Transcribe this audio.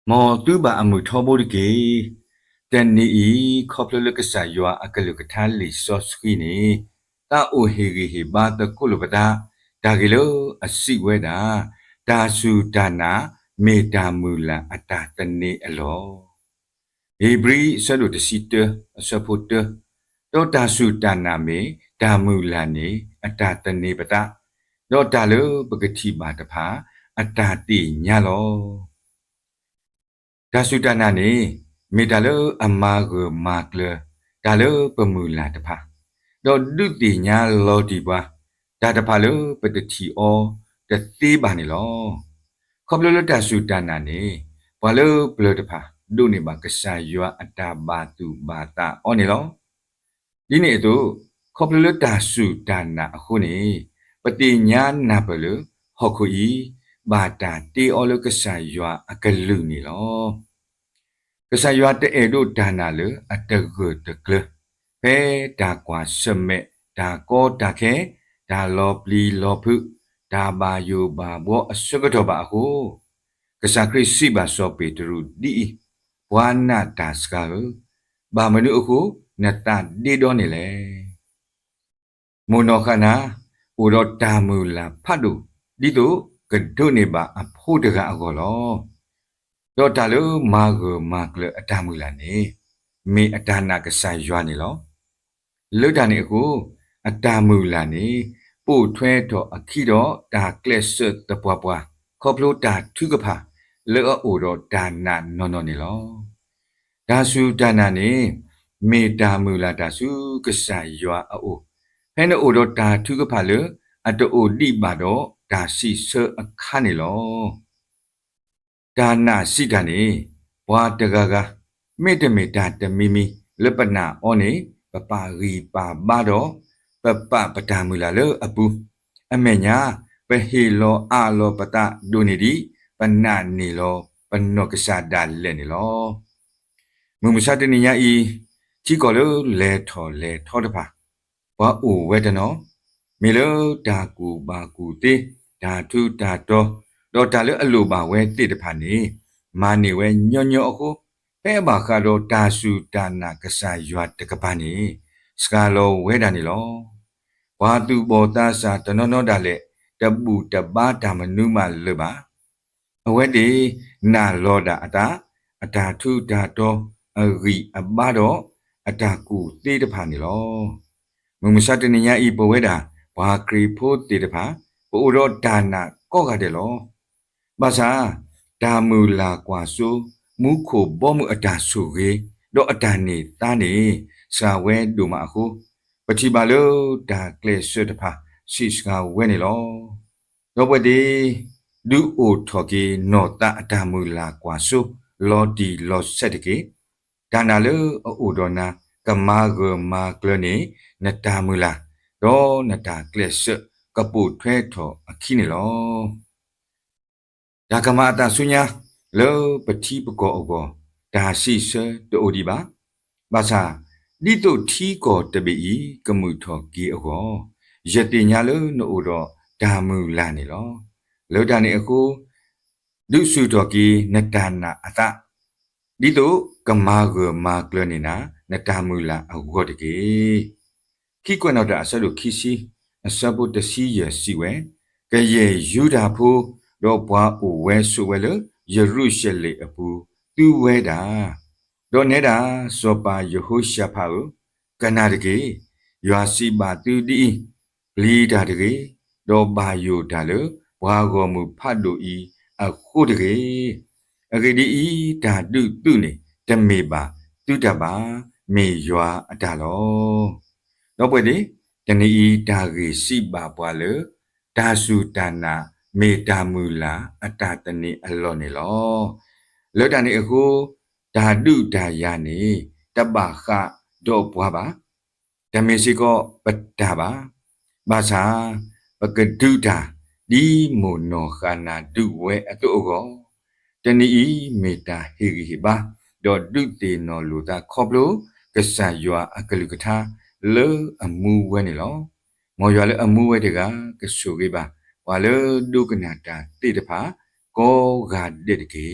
မော်တူဘာအမှုထောဖို့ဒီကေတန်နီခေါပလလကဆာယွာအကလကထားလီဆော့စခီနီတာအိုဟေဂီဟေဘာတကုလပတာဒါကီလိုအစီဝဲတာဒါဆူဒါနာမေတာမူလာအတာတနေအလောဟေဘရီဆဒုတစီတအစဖို့တတော့ဒါဆူဒါနာမေဒါမူလာနေအတာတနေပတာတော့ဒါလိုပကတိပါတဖာအတာတိညာလောဒါစုတနာနေမေတ္တာလောအမာကိုမာကလဒါလောပမူလာတဖာတော့ဒုတိညာလောဒီပွားဒါတဖာလောပတတိအောတသေးပါနေလောခေါပလလဒါစုတနာနေဘာလောပလတဖာဒုနေပါကဆာယွာအတာဘာတုဘာတာအောနေလောဒီနေ့တော့ခေါပလလဒါစုတနာအခုနေပတိညာနာပလဟောခုဤဘာတာတေအောလကဆာယွာအကလူနေလောကဆာယွာတဲ့တို့ဒါနာလအတကတကလဖဲဒါကွာစမဲဒါကောဒါခဲဒါလောပလီလောဖုဒါဘာယိုဘာဘောအစကတော့ပါဟုကဆာခရစ်စီဘာစောပေတရူဒီဘွာနာဒါစကာဘာမနုအခုနတဒီတော့နေလေမွန်တော်ခနာဥတော်တာမူလာဖတ်တို့ဒီတို့ကဒုနေပါအဖို့တကအကောလောတော့တာလို့မာကိုမာကလအတာမူလာနေမေအတာနာကဆိုင်ရွာနေလောလွတ်တာနေအခုအတာမူလာနေပို့ထွဲတော့အခီတော့ဒါကလစ်စတပွားပွားခေါပလို့တာထုကဖာလောအိုတော့ဒါနာနော်နေလောဒါစုဒါနာနေမေတာမူလာဒါစုကဆိုင်ရွာအိုဖဲနိုတော့ဒါထုကဖာလေအတိုဒီပါတော့ဒါစီဆအခါနေလောဒါနာစီတန်နေဘွာတကကမေတ္တမေတ္တာတမီမီလပနာအောနေပပရီပါဘာတော့ပပပတာမူလာလေအပူအမေညာပဟေလောအာလောပတာဒိုနေဒီပနာနေလောပနောကစားဒါလဲနေလောမုံမစားတနေညာဤချီကောလဲထောတပါဘာအိုဝဲတနော်မေလောဒါကူဘာကူတေဒါထုဒါတော့ဒါလေအလိုပါဝဲတိတဖာနေမာနေဝဲညောအခုဖဲဘာခါတော့ဒါစုဒါနာကစားရွာတကပနေစကာလောဝဲတာနေလောဘာသူဘောသားစာတနော်ဒါလေတပူတပါဒါမနုမလေပါအဝဲဒီနာလောဒါအတာထုဒါတော့အရီအဘာတော့အတာကူတေတဖာနေလောမုံမစားတနေညာဤပဝဲတာဘာကရီဖို့တေတဖာပိုတော့ဒါနာကော့ကတဲ့လောဘာသာဒါမူလာကွာဆူမူခိုဘောမှုအတာဆူကေတော့အတာနေတာနေစာဝဲဒူမအခုပတိပါလို့ဒါကလေဆွတ်တဖာရှိစကဝဲနေလောတော့ဘွက်ဒီဒူအိုထော်ကေနော်တာအတာမူလာကွာဆူလော်ဒီလော်ဆက်တကေဒါနာလို့အိုဒေါ်နာကမာဂမာကလနေနတာမူလာတော့နတာကလေဆွတ်ကပုထွဲထော်အခီနေလောဒါကမာတာဆုညာလောပတိပကောအကောဒါရှိဆတိုဒီပါဘာသာဒီတို့ထီကောတပိကမှုထော်ကီအကောယတိညာလောနို့တော့ဒါမူလာနေလောလောတာနေအခုဒုစုတော်ကီနတနာအတဒီတို့ကမာဂမာကလနေနာနတမူလာအကောတကေခိကွနောတာအစလို့ခိစီအစဘုတစီရစီဝဲကရဲ့ယူတာဖိုးတော့ဘွားအိုဝဲဆိုဝဲလယေရုရှလေအပူသူဝဲတာတော့နေတာစောပါယေဟောရှာဖာကိုကနာတကေရွာစီပါသူတီလီတာတကေတော့ဘာယိုဒါလဘွားကောမူဖတ်တို့ဤအခုတကေအကေဒီဤဒါတုနေတမေပါတုတပါမေရွာအတာလောတော့ပွဲဒီတနီဤဒါကေစီပါပွားလဒါစုဒါနာမေတာမူလာအတာတနေအလောနေလောလောတန်နေအခုဓာတုဓာယနေတပခတော့ဘွားပါဓမေစီကောပတ္တာပါဘာသာပကဒုဓာဒီမုနောခနာဒုဝဲအတုကောတဏီမေတာဟေဂိပါတော့ဒုတေနောလူတာခေါပလို့ကဆာယွာအကလုကထာလေအမှုဝဲနေလောမော်ရွာလေအမှုဝဲတကကဆူကေပါဝါလေဒုကနာတာတိတဖာကောဂါဒစ်ကေ